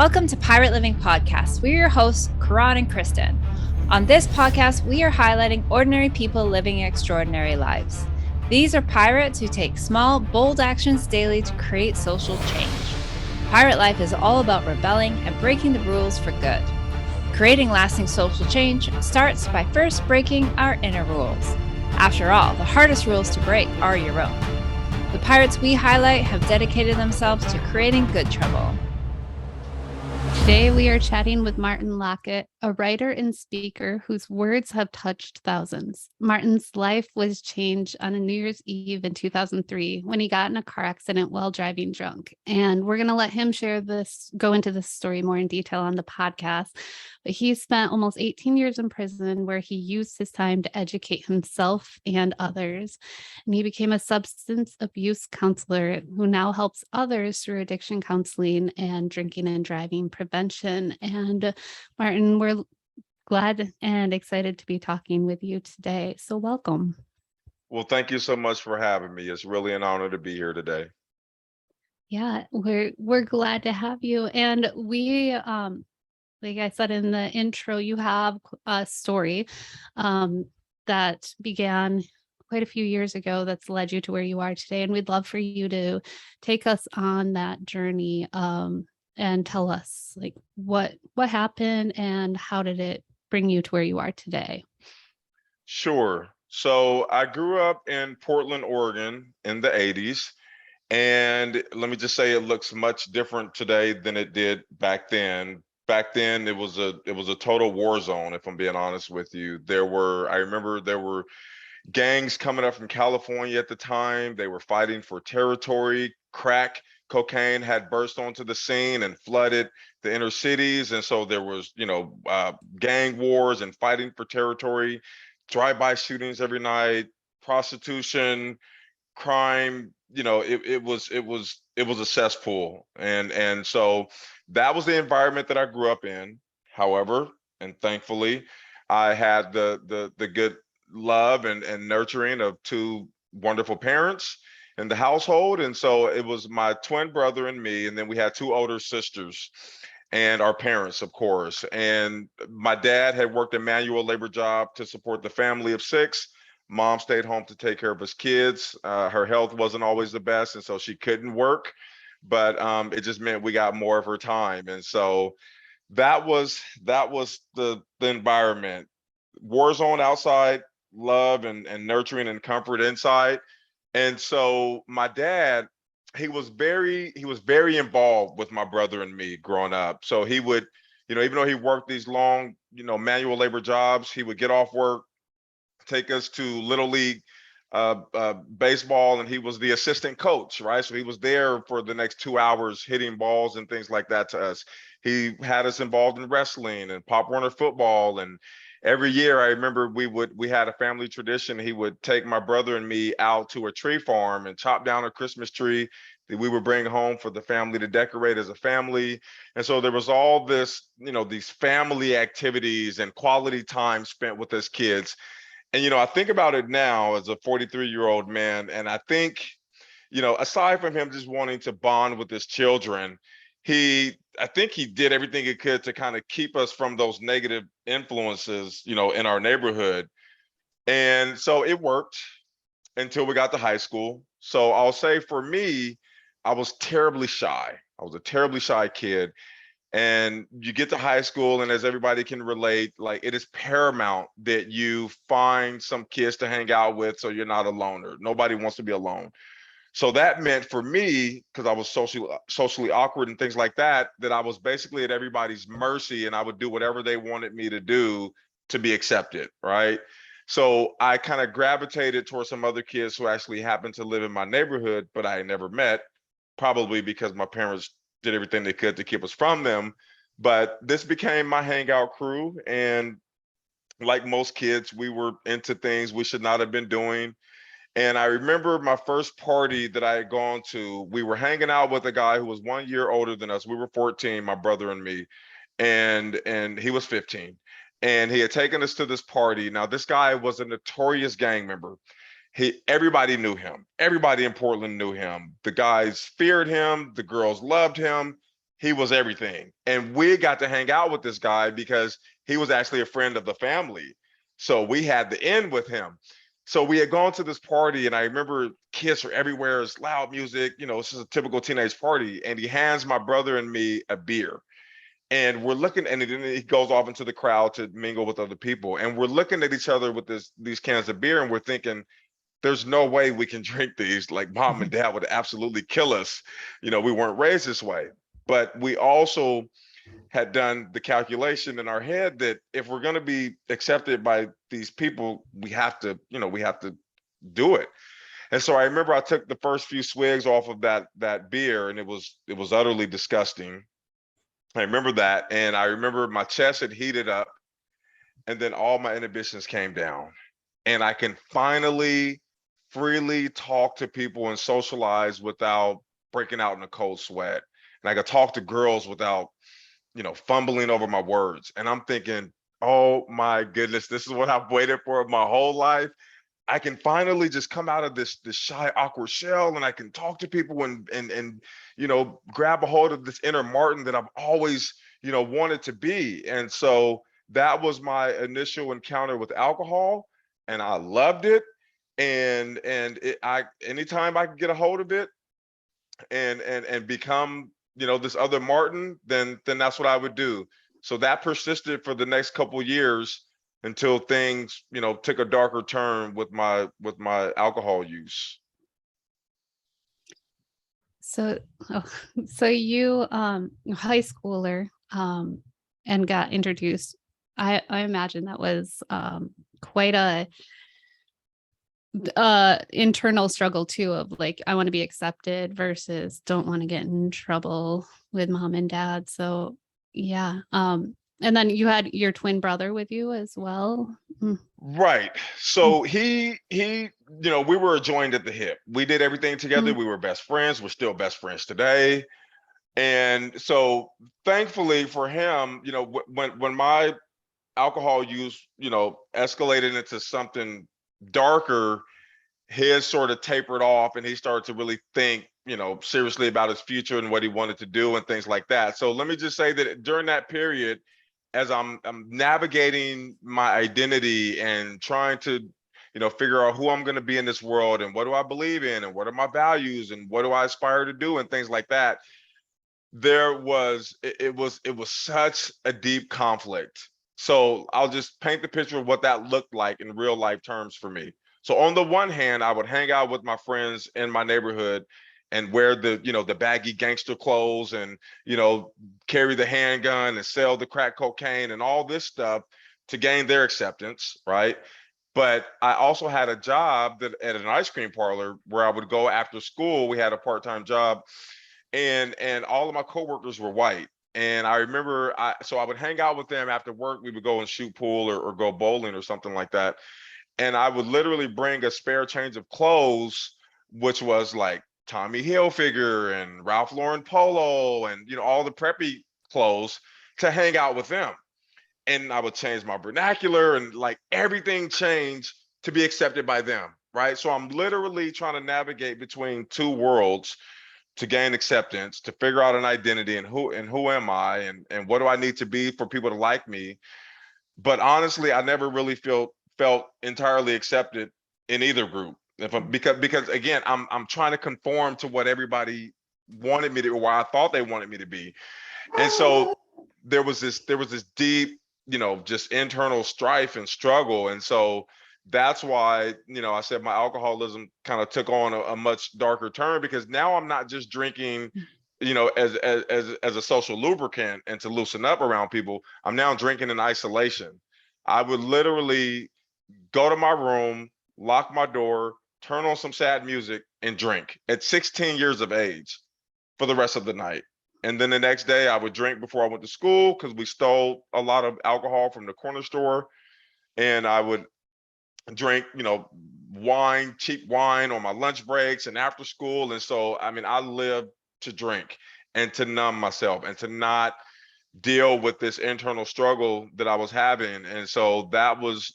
Welcome to Pirate Living Podcast. We're your hosts, Karan and Kristen. On this podcast, we are highlighting ordinary people living extraordinary lives. These are pirates who take small, bold actions daily to create social change. Pirate life is all about rebelling and breaking the rules for good. Creating lasting social change starts by first breaking our inner rules. After all, the hardest rules to break are your own. The pirates we highlight have dedicated themselves to creating good trouble. Today, we are chatting with Martin Lockett, a writer and speaker whose words have touched thousands. Martin's life was changed on a New Year's Eve in 2003 when he got in a car accident while driving drunk. And we're going to let him go into this story more in detail on the podcast. But he spent almost 18 years in prison where he used his time to educate himself and others. And he became a substance abuse counselor who now helps others through addiction counseling and drinking and driving prevention. And Martin, we're glad and excited to be talking with you today. So welcome. Well, thank you so much for having me. It's really an honor to be here today. Yeah, we're glad to have you. And we like I said in the intro, you have a story that began quite a few years ago that's led you to where you are today. And we'd love for you to take us on that journey and tell us like what happened and how did it bring you to where you are today? Sure. So I grew up in Portland, Oregon in the 80s. And let me just say it looks much different today than it did back then. Back then it was a total war zone, if I'm being honest with you. I remember there were gangs coming up from California at the time. They were fighting for territory. Crack cocaine had burst onto the scene and flooded the inner cities. And so there was, gang wars and fighting for territory, drive-by shootings every night, prostitution, crime. It was a cesspool. And so that was the environment that I grew up in. However, and thankfully, I had the good love and nurturing of two wonderful parents in the household. And so it was my twin brother and me, and then we had two older sisters and our parents, of course. And my dad had worked a manual labor job to support the family of six. Mom stayed home to take care of his kids. Her health wasn't always the best, and so she couldn't work, but it just meant we got more of her time. And so that was the environment. War zone outside, love and nurturing and comfort inside. And so my dad, he was very involved with my brother and me growing up. So he would, even though he worked these long, manual labor jobs, he would get off work, take us to Little League baseball, and he was the assistant coach, right? So he was there for the next 2 hours hitting balls and things like that to us. He had us involved in wrestling and Pop Warner football. And every year I remember we had a family tradition. He would take my brother and me out to a tree farm and chop down a Christmas tree that we would bring home for the family to decorate as a family. And so there was all this, these family activities and quality time spent with us kids. And, I think about it now as a 43-year-old man, and I think, aside from him just wanting to bond with his children, I think he did everything he could to kind of keep us from those negative influences, in our neighborhood. And so it worked until we got to high school. So I'll say for me, I was terribly shy. I was a terribly shy kid. And you get to high school, and as everybody can relate, like it is paramount that you find some kids to hang out with so you're not a loner. Nobody wants to be alone. So that meant for me, because I was socially awkward and things like that, that I was basically at everybody's mercy and I would do whatever they wanted me to do to be accepted, right? So I kind of gravitated towards some other kids who actually happened to live in my neighborhood, but I had never met, probably because my parents did everything they could to keep us from them. But this became my hangout crew. And like most kids, we were into things we should not have been doing. And I remember my first party that I had gone to, we were hanging out with a guy who was 1 year older than us. We were 14, my brother and me, and he was 15. And he had taken us to this party. Now, this guy was a notorious gang member. Everybody knew him. Everybody in Portland knew him. The guys feared him. The girls loved him. he was everything. And we got to hang out with this guy because he was actually a friend of the family. So we had the end with him. So we had gone to this party, and I remember kids are everywhere. It's loud music. This is a typical teenage party. And he hands my brother and me a beer. And we're looking, and then he goes off into the crowd to mingle with other people. And we're looking at each other with these cans of beer, and we're thinking, there's no way we can drink these. Like, mom and dad would absolutely kill us. We weren't raised this way. But we also had done the calculation in our head that if we're going to be accepted by these people, we have to do it. And so I remember I took the first few swigs off of that beer, and it was utterly disgusting. I remember that, and I remember my chest had heated up, and then all my inhibitions came down, and I can finally freely talk to people and socialize without breaking out in a cold sweat. And I could talk to girls without, fumbling over my words. And I'm thinking, oh my goodness, this is what I've waited for my whole life. I can finally just come out of this shy, awkward shell, and I can talk to people and grab a hold of this inner Martin that I've always, wanted to be. And so that was my initial encounter with alcohol, and I loved it. And anytime I could get a hold of it and become, this other Martin, then that's what I would do. So that persisted for the next couple years until things, took a darker turn with my alcohol use. So, so you, high schooler, and got introduced. I imagine that was quite a internal struggle too, of like, I want to be accepted versus don't want to get in trouble with mom and dad. So yeah. And then you had your twin brother with you as well. Right. So we were joined at the hip. We did everything together. We were best friends. We're still best friends today. And so thankfully for him, when my alcohol use, escalated into something darker, his sort of tapered off, and he started to really think, seriously about his future and what he wanted to do and things like that. So let me just say that during that period, as I'm navigating my identity and trying to, figure out who I'm going to be in this world and what do I believe in and what are my values and what do I aspire to do and things like that, it was such a deep conflict. So I'll just paint the picture of what that looked like in real life terms for me. So on the one hand, I would hang out with my friends in my neighborhood and wear the baggy gangster clothes and, carry the handgun and sell the crack cocaine and all this stuff to gain their acceptance, right? But I also had a job at an ice cream parlor where I would go after school. We had a part-time job, and all of my coworkers were white. And I remember, so I would hang out with them after work. We would go and shoot pool or go bowling or something like that. And I would literally bring a spare change of clothes, which was like Tommy Hilfiger and Ralph Lauren polo and, all the preppy clothes to hang out with them. And I would change my vernacular and like everything changed to be accepted by them, right? So I'm literally trying to navigate between two worlds to gain acceptance, to figure out an identity and who am I and what do I need to be for people to like me. But honestly, I never really felt entirely accepted in either group. Because again, I'm trying to conform to what everybody wanted me to, or I thought they wanted me to be. And so there was this deep, just internal strife and struggle. And so that's why, I said my alcoholism kind of took on a much darker turn, because now I'm not just drinking, as a social lubricant and to loosen up around people. I'm now drinking in isolation. I would literally go to my room, lock my door, turn on some sad music, and drink at 16 years of age for the rest of the night. And then the next day I would drink before I went to school because we stole a lot of alcohol from the corner store. And I would drink, wine, cheap wine on my lunch breaks and after school. And so, I mean, I lived to drink and to numb myself and to not deal with this internal struggle that I was having. And so that was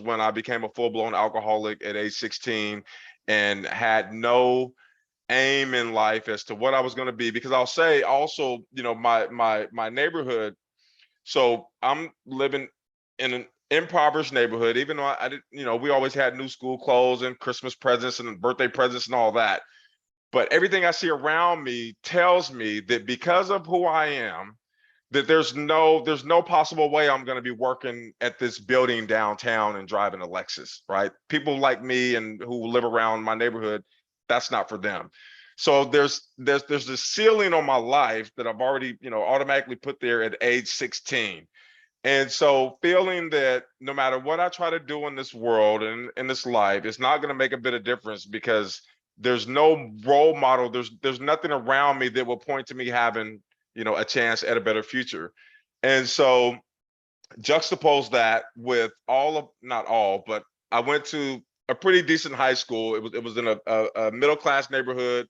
when I became a full-blown alcoholic at age 16 and had no aim in life as to what I was going to be, because I'll say also, my neighborhood. So I'm living in an impoverished neighborhood, even though I did, we always had new school clothes and Christmas presents and birthday presents and all that. But everything I see around me tells me that because of who I am, that there's no possible way I'm going to be working at this building downtown and driving a Lexus, right? People like me and who live around my neighborhood, that's not for them. So there's this ceiling on my life that I've already, automatically put there at age 16. And so feeling that no matter what I try to do in this world and in this life, it's not going to make a bit of difference, because there's no role model. There's nothing around me that will point to me having, a chance at a better future. And so juxtapose that with not all, but I went to a pretty decent high school. It was in a middle class neighborhood.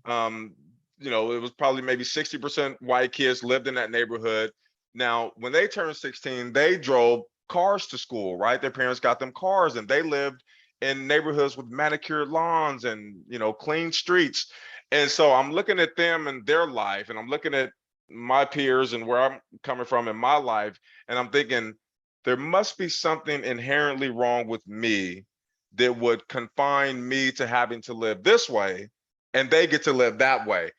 Um, it was probably maybe 60% white kids lived in that neighborhood. Now, when they turned 16, they drove cars to school, right? Their parents got them cars, and they lived in neighborhoods with manicured lawns and, clean streets. And so I'm looking at them and their life, and I'm looking at my peers and where I'm coming from in my life, and I'm thinking there must be something inherently wrong with me that would confine me to having to live this way, and they get to live that way.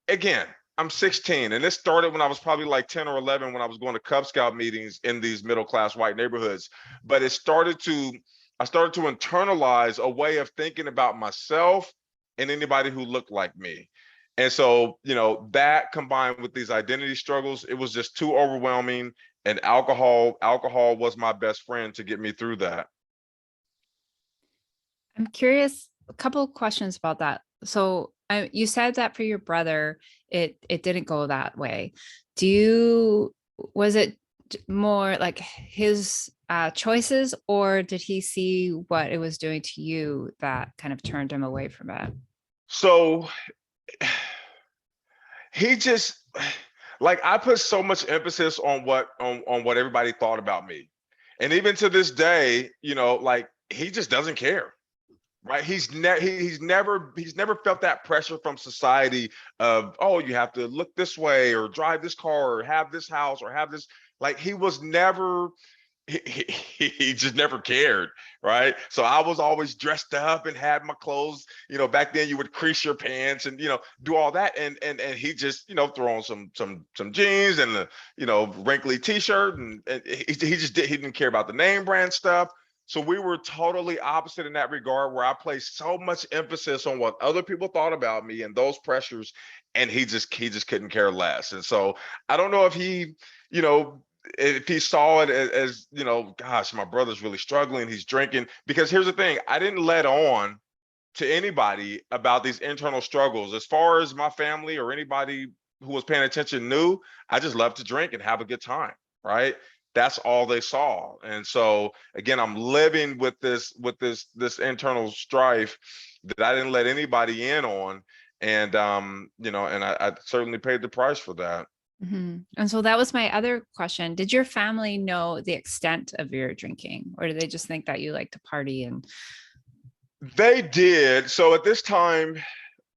Again, I'm 16, and this started when I was probably like 10 or 11, when I was going to Cub Scout meetings in these middle class white neighborhoods. But I started to internalize a way of thinking about myself and anybody who looked like me. And so, that combined with these identity struggles, it was just too overwhelming. And alcohol was my best friend to get me through that. I'm curious, a couple of questions about that. So you said that for your brother, it didn't go that way. Was it more like his choices, or did he see what it was doing to you that kind of turned him away from it? So he just, like, I put so much emphasis on what everybody thought about me. And even to this day, like, he just doesn't care. Right. He's never felt that pressure from society of, oh, you have to look this way or drive this car or have this house or have this. Like, he was never, he just never cared. Right. So I was always dressed up and had my clothes. Back then you would crease your pants and, do all that. And he just, throw on some jeans and the, wrinkly t-shirt. And he didn't care about the name brand stuff. So we were totally opposite in that regard, where I placed so much emphasis on what other people thought about me and those pressures, and he just couldn't care less. And so I don't know if you know, if he saw it as, gosh, my brother's really struggling, he's drinking. Because here's the thing, I didn't let on to anybody about these internal struggles. As far as my family or anybody who was paying attention knew, I just love to drink and have a good time, right? That's all they saw. And so again, I'm living with this internal strife that I didn't let anybody in on. And and I certainly paid the price for that. Mm-hmm. And so that was my other question. Did your family know the extent of your drinking, or did they just think that you like to party? And They did. So at this time,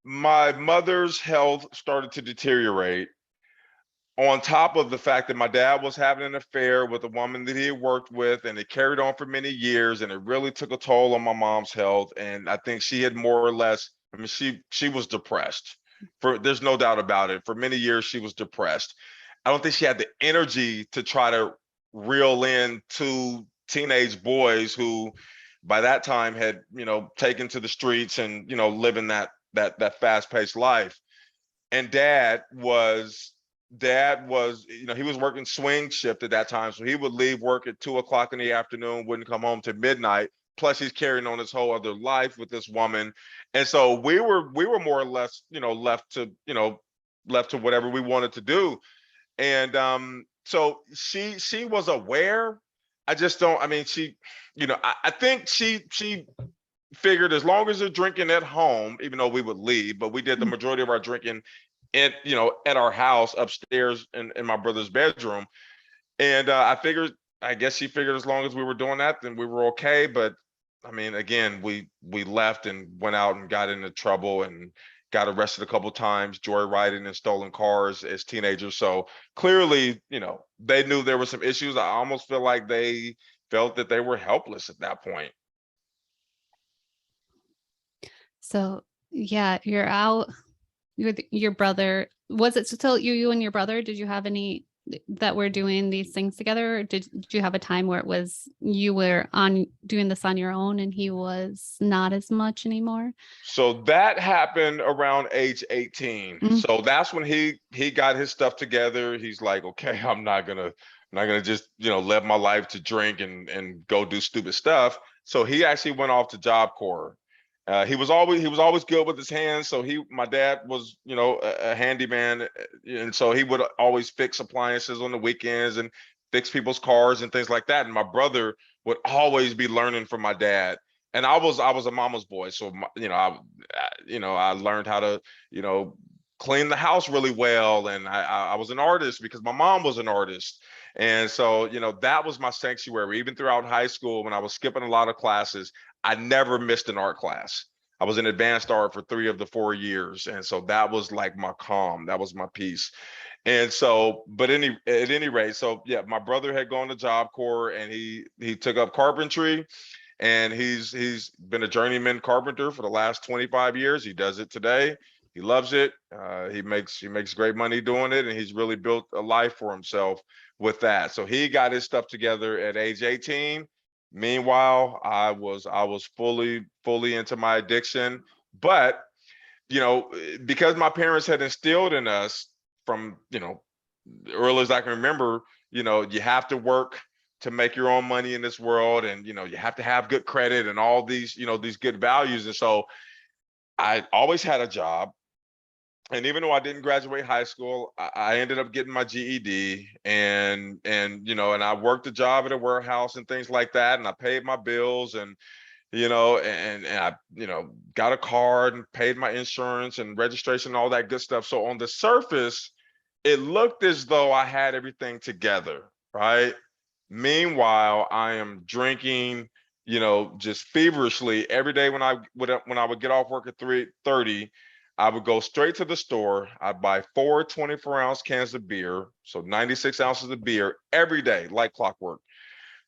my mother's health started to deteriorate, on top of the fact that my dad was having an affair with a woman that he had worked with, and it carried on for many years, and it really took a toll on my mom's health. And I think she had more or less, I mean, she was depressed. There's no doubt about it. For many years, she was depressed. I don't think she had the energy to try to reel in two teenage boys who by that time had, taken to the streets and, living that fast-paced life. And dad was, he was working swing shift at that time. So he would leave work at 2 o'clock in the afternoon, wouldn't come home till midnight. Plus he's carrying on his whole other life with this woman. And so we were more or less, left to whatever we wanted to do. And so she was aware. I just don't, I mean, I think she figured as long as they're drinking at home, even though we would leave, but we did the majority of our drinking at our house upstairs in my brother's bedroom. And I guess she figured as long as we were doing that, then we were okay. But I mean, again, we left and went out and got into trouble, and got arrested a couple times, joyriding and stolen cars as teenagers. So clearly, they knew there were some issues. I almost feel like they felt that they were helpless at that point. So yeah, you're out. Your brother, was it still you and your brother? Did you have any that were doing these things together? Or did you have a time where it was you were on doing this on your own and he was not as much anymore? So that happened around age 18. Mm. So that's when he got his stuff together. He's like, okay, I'm not gonna just, live my life to drink and go do stupid stuff. So he actually went off to Job Corps. He was always good with his hands. So my dad was, a handyman, and so he would always fix appliances on the weekends and fix people's cars and things like that. And my brother would always be learning from my dad. And I was a mama's boy, so I learned how to, clean the house really well, and I was an artist because my mom was an artist. And so, that was my sanctuary. Even throughout high school, when I was skipping a lot of classes, I never missed an art class. I was in advanced art for 3 of the 4 years. And so that was like my calm. That was my peace. And so, but at any rate, so yeah, my brother had gone to Job Corps, and he took up carpentry, and he's been a journeyman carpenter for the last 25 years. He does it today. He loves it. He makes great money doing it, and he's really built a life for himself with that. So he got his stuff together at age 18. Meanwhile, I was fully into my addiction. But because my parents had instilled in us from early as I can remember, you have to work to make your own money in this world, and you have to have good credit and all these good values. And so I always had a job. And even though I didn't graduate high school, I ended up getting my GED, and I worked a job at a warehouse and things like that, and I paid my bills, and I got a card and paid my insurance and registration and all that good stuff. So on the surface, it looked as though I had everything together, right? Meanwhile, I am drinking, just feverishly every day. When I would get off work at 3:30, I would go straight to the store. I'd buy 4 24-ounce cans of beer, so 96 ounces of beer every day, like clockwork.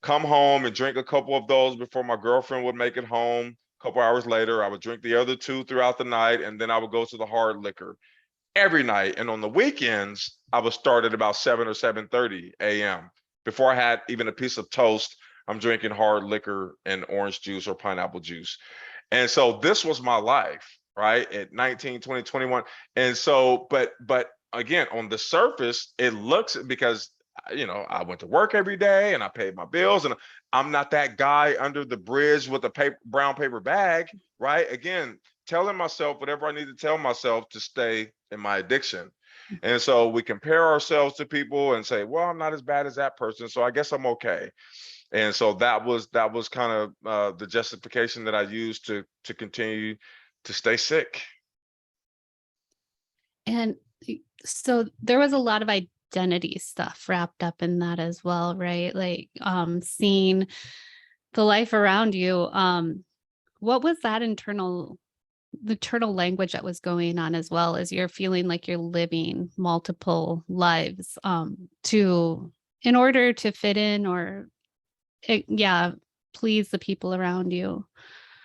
Come home and drink a couple of those before my girlfriend would make it home. A couple hours later, I would drink the other two throughout the night, and then I would go to the hard liquor every night. And on the weekends, I would start at about 7 or 7:30 a.m. Before I had even a piece of toast, I'm drinking hard liquor and orange juice or pineapple juice. And so this was my life, right? At 19, 20, 21. And so, but again, on the surface, it looks, because I went to work every day and I paid my bills, and I'm not that guy under the bridge with a brown paper bag, right? Again, telling myself whatever I need to tell myself to stay in my addiction. And so we compare ourselves to people and say, well, I'm not as bad as that person, so I guess I'm okay. And so that was kind of the justification that I used to continue to stay sick. And so there was a lot of identity stuff wrapped up in that as well, right? Like seeing the life around you. What was that the internal language that was going on, as well as you're feeling like you're living multiple lives in order to fit in or please the people around you?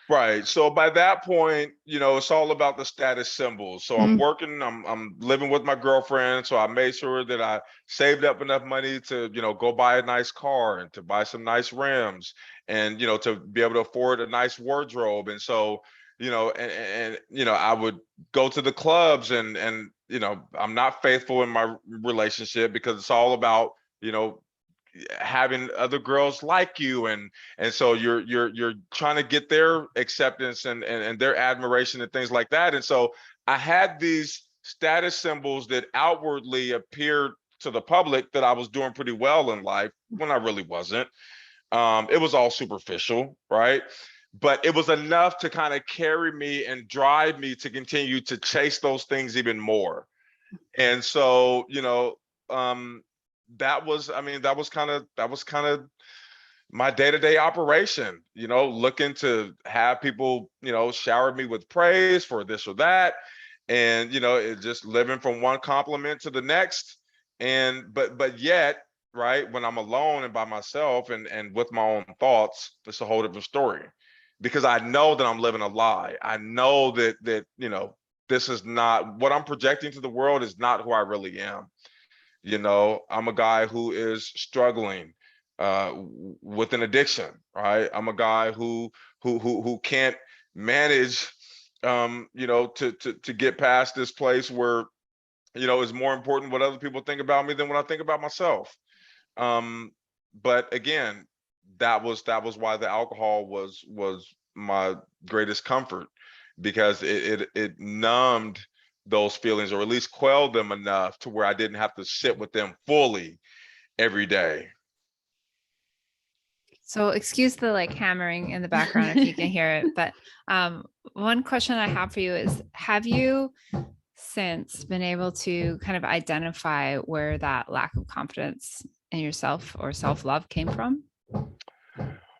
Right. So by that point, it's all about the status symbols. So I'm Mm. working, I'm living with my girlfriend. So I made sure that I saved up enough money to, go buy a nice car and to buy some nice rims, and, to be able to afford a nice wardrobe. And so, I would go to the clubs, and I'm not faithful in my relationship because it's all about, you know, having other girls like you, and so you're trying to get their acceptance and their admiration and things like that. And so I had these status symbols that outwardly appeared to the public that I was doing pretty well in life when I really wasn't. It was all superficial, right? But it was enough to kind of carry me and drive me to continue to chase those things even more. And so, that was kind of my day-to-day operation, looking to have people, shower me with praise for this or that. and it just living from one compliment to the next. And but yet, right, when I'm alone and by myself and with my own thoughts, it's a whole different story, because I know that I'm living a lie. I know that this is not what I'm projecting to the world, is not who I really am. I'm a guy who is struggling with an addiction, right? I'm a guy who can't manage, to get past this place where, it's more important what other people think about me than what I think about myself. Um, but again, that was why the alcohol was my greatest comfort, because it numbed those feelings, or at least quelled them enough to where I didn't have to sit with them fully every day. So excuse the like hammering in the background if you can hear it. But one question I have for you is, have you since been able to kind of identify where that lack of confidence in yourself or self-love came from?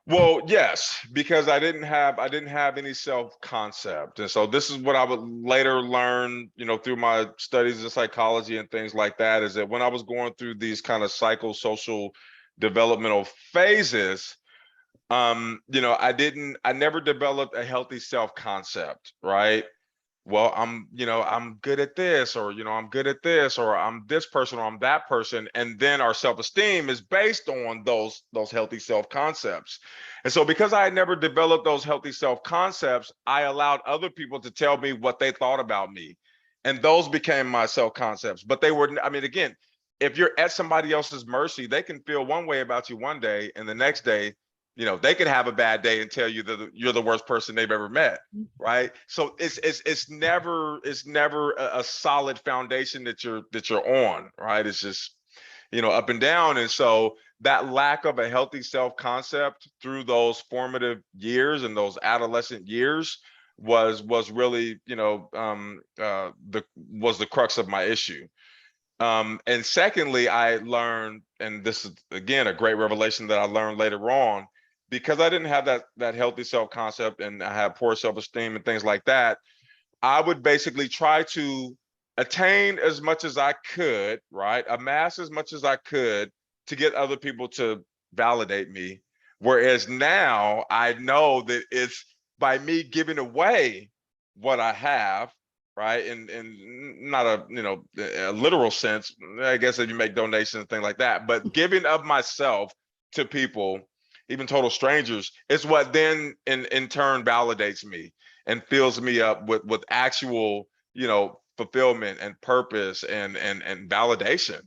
Well, yes, because I didn't have any self-concept. And so this is what I would later learn, through my studies in psychology and things like that, is that when I was going through these kind of psychosocial developmental phases, I never developed a healthy self-concept, right? Well, I'm good at this, or I'm good at this, or I'm this person, or I'm that person. And then our self-esteem is based on those healthy self-concepts. And so because I had never developed those healthy self-concepts, I allowed other people to tell me what they thought about me. And those became my self-concepts. But they were, I mean, again, if you're at somebody else's mercy, they can feel one way about you one day, and the next day, they could have a bad day and tell you that you're the worst person they've ever met, right? So it's never a solid foundation that you're on, right? It's just up and down. And so that lack of a healthy self-concept through those formative years and those adolescent years was really the crux of my issue. And secondly, I learned, and this is again a great revelation that I learned later on, because I didn't have that healthy self-concept, and I had poor self-esteem and things like that. I would basically try to attain as much as I could, right? Amass as much as I could to get other people to validate me. Whereas now I know that it's by me giving away what I have, right? And not a literal sense, I guess, if you make donations and things like that, but giving of myself to people, even total strangers, is what then in turn validates me and fills me up with actual, fulfillment and purpose and validation.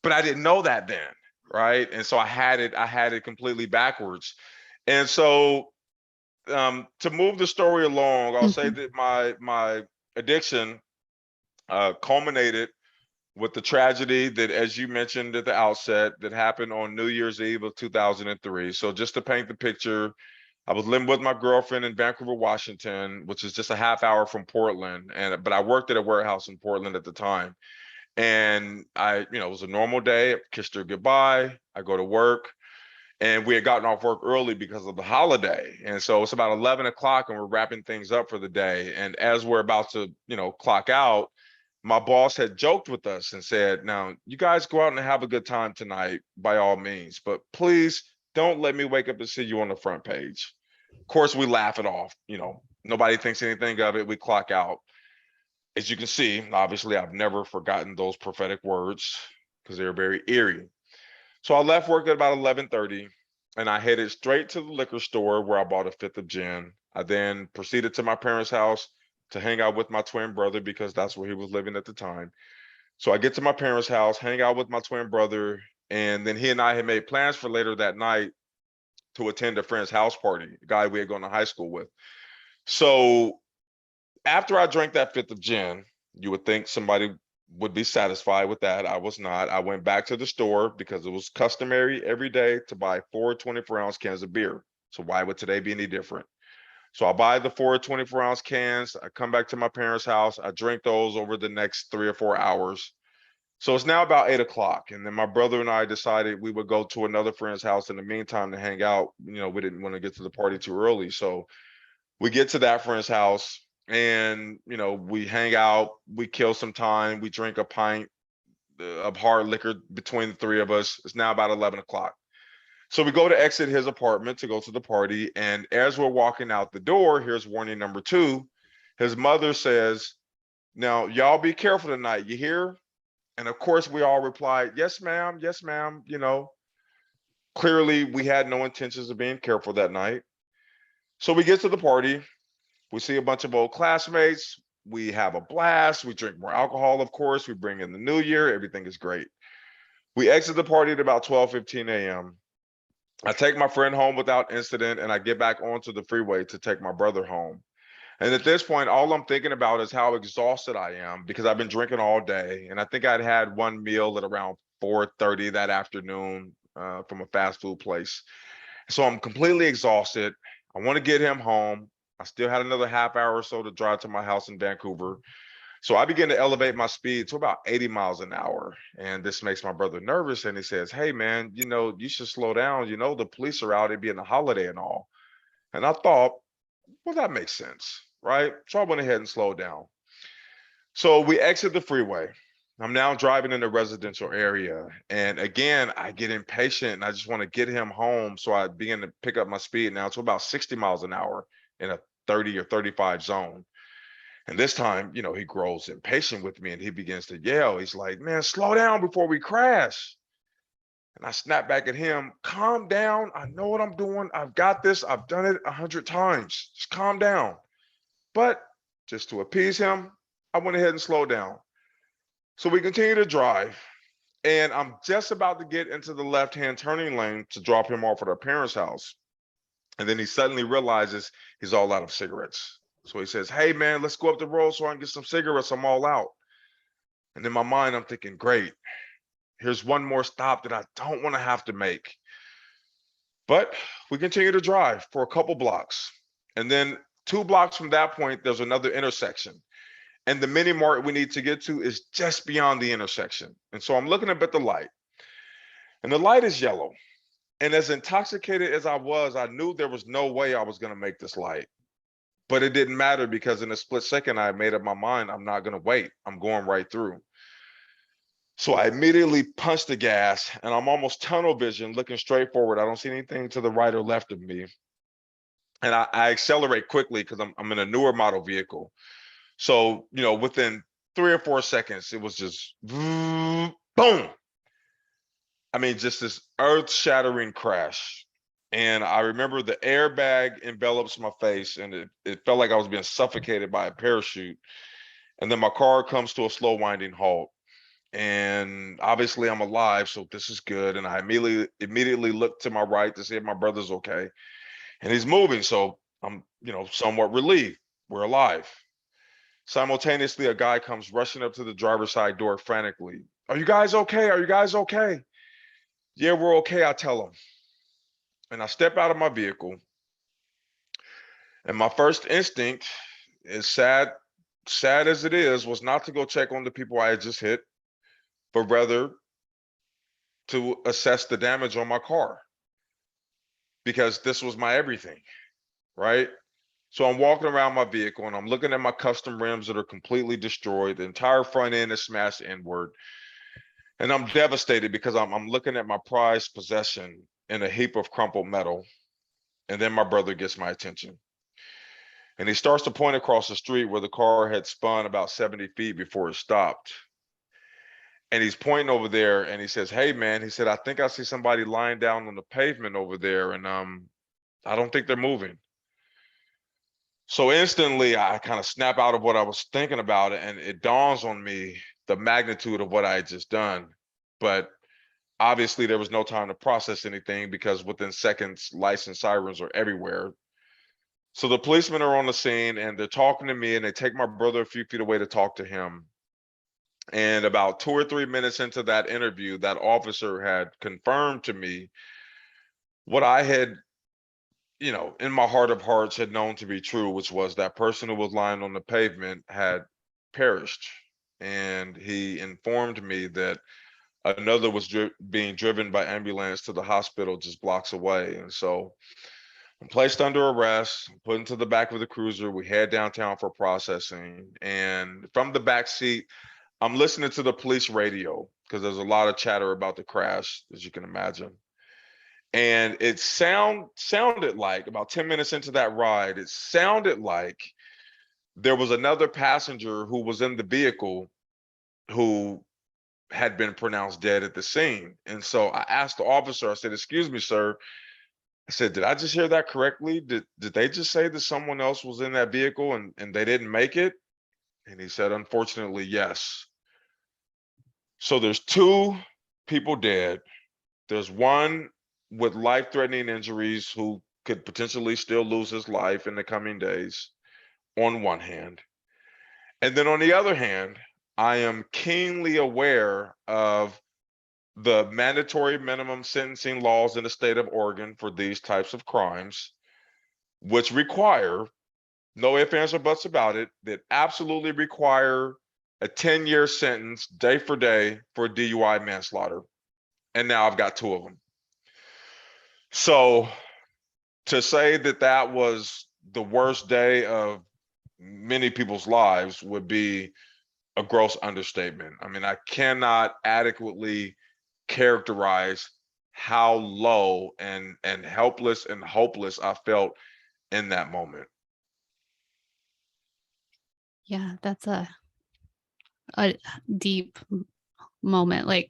But I didn't know that then, right? And so I had it completely backwards. And so to move the story along, I'll say that my addiction culminated with the tragedy that, as you mentioned at the outset, that happened on New Year's Eve of 2003. So just to paint the picture, I was living with my girlfriend in Vancouver, Washington, which is just a half hour from Portland. But I worked at a warehouse in Portland at the time. And it was a normal day. I kissed her goodbye. I go to work, and we had gotten off work early because of the holiday. And so it's about 11 o'clock, and we're wrapping things up for the day. And as we're about to, clock out, my boss had joked with us and said, "Now, you guys go out and have a good time tonight, by all means, but please don't let me wake up and see you on the front page." Of course, we laugh it off. Nobody thinks anything of it. We clock out. As you can see, obviously, I've never forgotten those prophetic words because they're very eerie. So I left work at about 11:30, and I headed straight to the liquor store where I bought a fifth of gin. I then proceeded to my parents' house to hang out with my twin brother because that's where he was living at the time. So I get to my parents' house, hang out with my twin brother, and then he and I had made plans for later that night to attend a friend's house party, a guy we had gone to high school with. So after I drank that fifth of gin, you would think somebody would be satisfied with that. I was not. I went back to the store because it was customary every day to buy 4 24-ounce cans of beer. So why would today be any different? So I buy the 4 24-ounce cans. I come back to my parents' house. I drink those over the next 3 or 4 hours. So it's now about 8 o'clock. And then my brother and I decided we would go to another friend's house in the meantime to hang out. We didn't want to get to the party too early. So we get to that friend's house. And, we hang out, we kill some time, we drink a pint of hard liquor between the three of us. It's now about 11 o'clock. So we go to exit his apartment to go to the party. And as we're walking out the door, here's warning number two. His mother says, "Now, y'all be careful tonight. You hear?" And of course, we all replied, "Yes, ma'am. Yes, ma'am." Clearly, we had no intentions of being careful that night. So we get to the party. We see a bunch of old classmates. We have a blast. We drink more alcohol, of course. We bring in the new year. Everything is great. We exit the party at about 12:15 a.m. I take my friend home without incident, and I get back onto the freeway to take my brother home. And at this point, all I'm thinking about is how exhausted I am because I've been drinking all day. And I think I'd had one meal at around 4:30 that afternoon from a fast food place. So I'm completely exhausted. I want to get him home. I still had another half hour or so to drive to my house in Vancouver. So I begin to elevate my speed to about 80 miles an hour. And this makes my brother nervous. And he says, "Hey, man, you should slow down. The police are out. It being a holiday and all." And I thought, well, that makes sense, right? So I went ahead and slowed down. So we exit the freeway. I'm now driving in a residential area. And again, I get impatient and I just want to get him home. So I begin to pick up my speed now to about 60 miles an hour in a 30 or 35 zone. And this time, he grows impatient with me and he begins to yell. He's like, "Man, slow down before we crash." And I snap back at him, "Calm down. I know what I'm doing. I've got this. I've done it 100 times. Just calm down." But just to appease him, I went ahead and slowed down. So we continue to drive. And I'm just about to get into the left-hand turning lane to drop him off at our parents' house. And then he suddenly realizes he's all out of cigarettes. So he says, "Hey, man, let's go up the road so I can get some cigarettes. I'm all out." And in my mind, I'm thinking, great, here's one more stop that I don't want to have to make. But we continue to drive for a couple blocks. And then 2 blocks from that point, there's another intersection. And the mini mart we need to get to is just beyond the intersection. And so I'm looking up at the light, and the light is yellow. And as intoxicated as I was, I knew there was no way I was going to make this light. But it didn't matter because in a split second, I made up my mind, I'm not going to wait. I'm going right through. So I immediately punched the gas and I'm almost tunnel vision looking straight forward. I don't see anything to the right or left of me. And I accelerate quickly because I'm in a newer model vehicle. So, within 3 or 4 seconds, it was just boom. I mean, just this earth shattering crash. And I remember the airbag envelops my face and it felt like I was being suffocated by a parachute. And then my car comes to a slow winding halt. And obviously I'm alive, so this is good. And I immediately look to my right to see if my brother's okay. And he's moving, so I'm, somewhat relieved. We're alive. Simultaneously, a guy comes rushing up to the driver's side door frantically. "Are you guys okay? Are you guys okay?" "Yeah, we're okay," I tell him. And I step out of my vehicle. And my first instinct, is sad as it is, was not to go check on the people I had just hit, but rather to assess the damage on my car because this was my everything, right? So I'm walking around my vehicle and I'm looking at my custom rims that are completely destroyed. The entire front end is smashed inward. And I'm devastated because I'm looking at my prized possession in a heap of crumpled metal. And then my brother gets my attention. And he starts to point across the street where the car had spun about 70 feet before it stopped. And he's pointing over there and he says, "Hey, man," he said, "I think I see somebody lying down on the pavement over there. And I don't think they're moving." So instantly I kind of snap out of what I was thinking about and it dawns on me the magnitude of what I had just done. But obviously there was no time to process anything because within seconds, lights and sirens are everywhere. So the policemen are on the scene and they're talking to me and they take my brother a few feet away to talk to him. And about 2 or 3 minutes into that interview, that officer had confirmed to me what I had, in my heart of hearts had known to be true, which was that person who was lying on the pavement had perished. And he informed me that another was being driven by ambulance to the hospital just blocks away. And so I'm placed under arrest, put into the back of the cruiser. We head downtown for processing. And from the back seat, I'm listening to the police radio because there's a lot of chatter about the crash, as you can imagine. And it sounded like about 10 minutes into that ride, it sounded like there was another passenger who was in the vehicle who had been pronounced dead at the scene. And so I asked the officer, I said, "Excuse me, sir." I said, "Did I just hear that correctly? Did they just say that someone else was in that vehicle and they didn't make it?" And he said, "Unfortunately, yes." So there's two people dead. There's one with life-threatening injuries who could potentially still lose his life in the coming days, on one hand. And then on the other hand, I am keenly aware of the mandatory minimum sentencing laws in the state of Oregon for these types of crimes, which require, no ifs, ands, or buts about it, that absolutely require a 10-year sentence day for day for DUI manslaughter. And now I've got two of them. So to say that that was the worst day of many people's lives would be a gross understatement. I mean, I cannot adequately characterize how low and helpless and hopeless I felt in that moment. Yeah, that's a deep moment. Like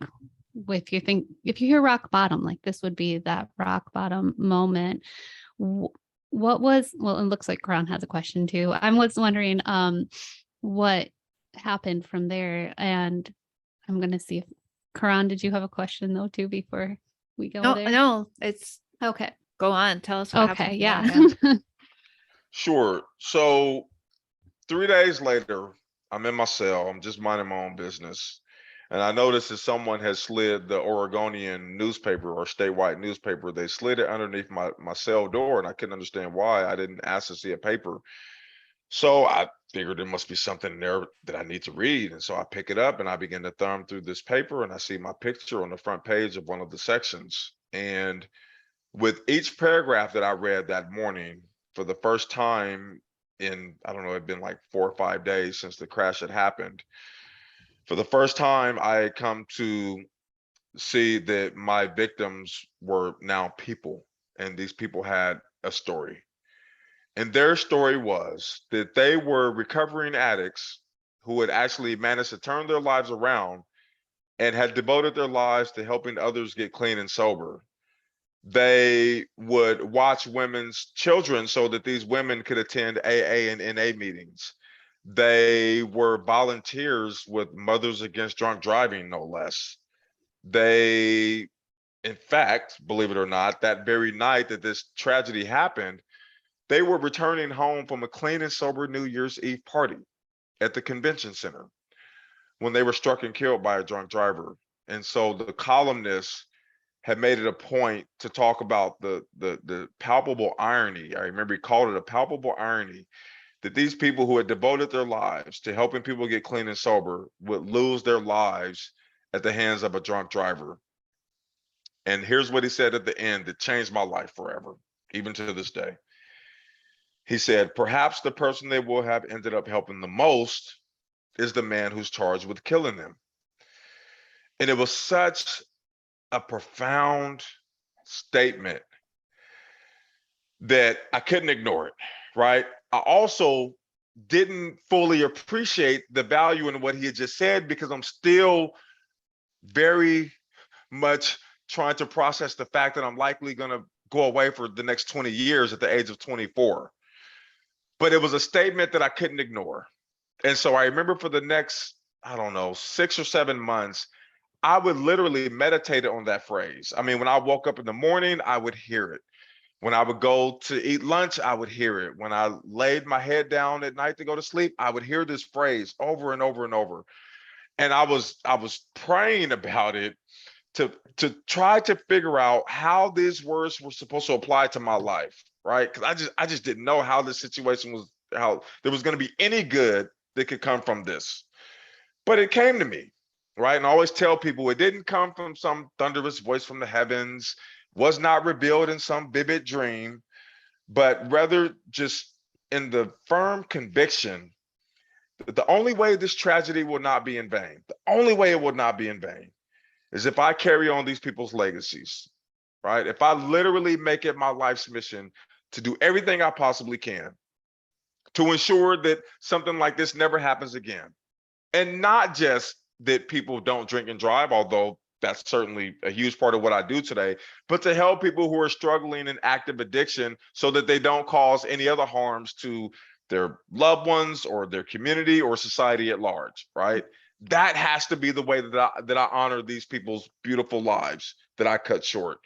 if you hear rock bottom, like this would be that rock bottom moment. What was, well, it looks like Karan has a question too. I was wondering what happened from there, and I'm gonna see if Karan, did you have a question though too before we go there? No, it's Okay. go on. Tell us what Okay, happened. yeah. Sure. So 3 days later, I'm in my cell. I'm just minding my own business. And I noticed that someone has slid the Oregonian newspaper or statewide newspaper. They slid it underneath my cell door, and I couldn't understand why. I didn't ask to see a paper. So I figured there must be something there that I need to read. And so I pick it up and I begin to thumb through this paper, and I see my picture on the front page of one of the sections. And with each paragraph that I read that morning, for the first time in, I don't know, it'd been like 4 or 5 days since the crash had happened. For the first time, I had come to see that my victims were now people, and these people had a story. And their story was that they were recovering addicts who had actually managed to turn their lives around and had devoted their lives to helping others get clean and sober. They would watch women's children so that these women could attend AA and NA meetings. They were volunteers with Mothers Against Drunk Driving, no less. They, in fact, believe it or not, that very night that this tragedy happened, they were returning home from a clean and sober New Year's Eve party at the convention center when they were struck and killed by a drunk driver. And so the columnists had made it a point to talk about the palpable irony. I remember he called it a palpable irony that these people who had devoted their lives to helping people get clean and sober would lose their lives at the hands of a drunk driver. And here's what he said at the end that changed my life forever, even to this day. He said, "Perhaps the person they will have ended up helping the most is the man who's charged with killing them." And it was such a profound statement that I couldn't ignore it, right? I also didn't fully appreciate the value in what he had just said because I'm still very much trying to process the fact that I'm likely going to go away for the next 20 years at the age of 24. But it was a statement that I couldn't ignore. And so I remember for the next, I don't know, 6 or 7 months, I would literally meditate on that phrase. I mean, when I woke up in the morning, I would hear it. When I would go to eat lunch, I would hear it. When I laid my head down at night to go to sleep, I would hear this phrase over and over and over. And I was praying about it to try to figure out how these words were supposed to apply to my life, right? Because I just didn't know how this situation was, how there was going to be any good that could come from this. But it came to me, right? And I always tell people it didn't come from some thunderous voice from the heavens, was not revealed in some vivid dream, but rather just in the firm conviction that the only way this tragedy will not be in vain, the only way it will not be in vain is if I carry on these people's legacies, right? If I literally make it my life's mission to do everything I possibly can to ensure that something like this never happens again. And not just that people don't drink and drive, although that's certainly a huge part of what I do today, but to help people who are struggling in active addiction so that they don't cause any other harms to their loved ones or their community or society at large, right? That has to be the way that I honor these people's beautiful lives that I cut short.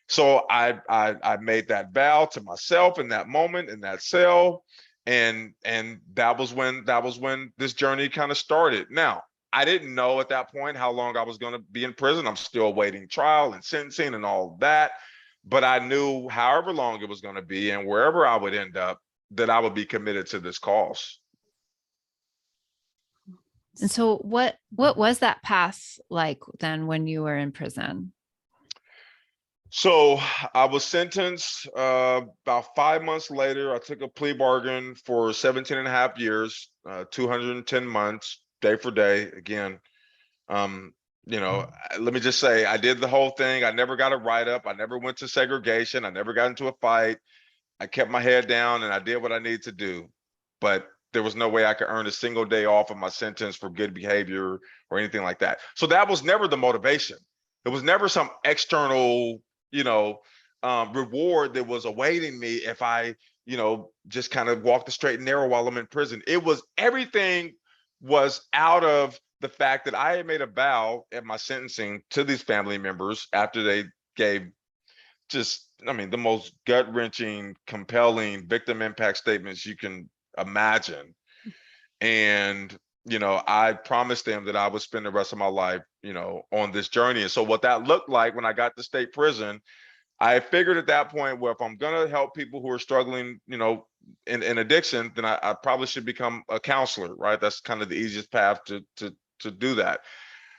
So I made that vow to myself in that moment in that cell, and that was when this journey kind of started. Now, I didn't know at that point how long I was going to be in prison. I'm still awaiting trial and sentencing and all of that, but I knew however long it was going to be and wherever I would end up, that I would be committed to this cause. And so what was that path like then when you were in prison? So I was sentenced about 5 months later. I took a plea bargain for 17 and a half years, 210 months, day for day. Again, um, let me just say, I did the whole thing. I never got a write-up. I never went to segregation. I never got into a fight. I kept my head down and I did what I needed to do. But there was no way I could earn a single day off of my sentence for good behavior or anything like that. So that was never the motivation. It was never some external, you know, reward that was awaiting me if I, just kind of walk the straight and narrow while I'm in prison. It was everything was out of the fact that I had made a vow at my sentencing to these family members after they gave the most gut-wrenching, compelling victim impact statements you can imagine. And, I promised them that I would spend the rest of my life, on this journey. And so what that looked like when I got to state prison, I figured at that point, well, if I'm going to help people who are struggling, in addiction, then I probably should become a counselor, right? That's kind of the easiest path to do that.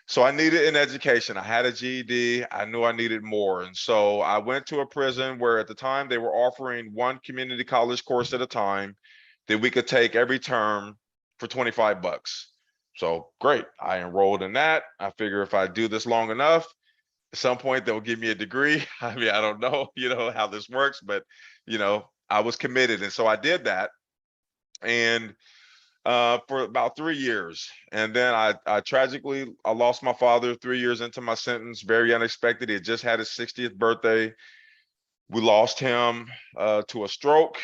So I needed an education. I had a GED. I knew I needed more. And so I went to a prison where at the time they were offering one community college course at a time that we could take every term for 25 bucks. So great. I enrolled in that. I figure if I do this long enough, at some point they'll give me a degree. I mean, I don't know, how this works, but I was committed. And so I did that. And for about 3 years. And then I tragically, I lost my father 3 years into my sentence, very unexpected. He had just had his 60th birthday. We lost him to a stroke.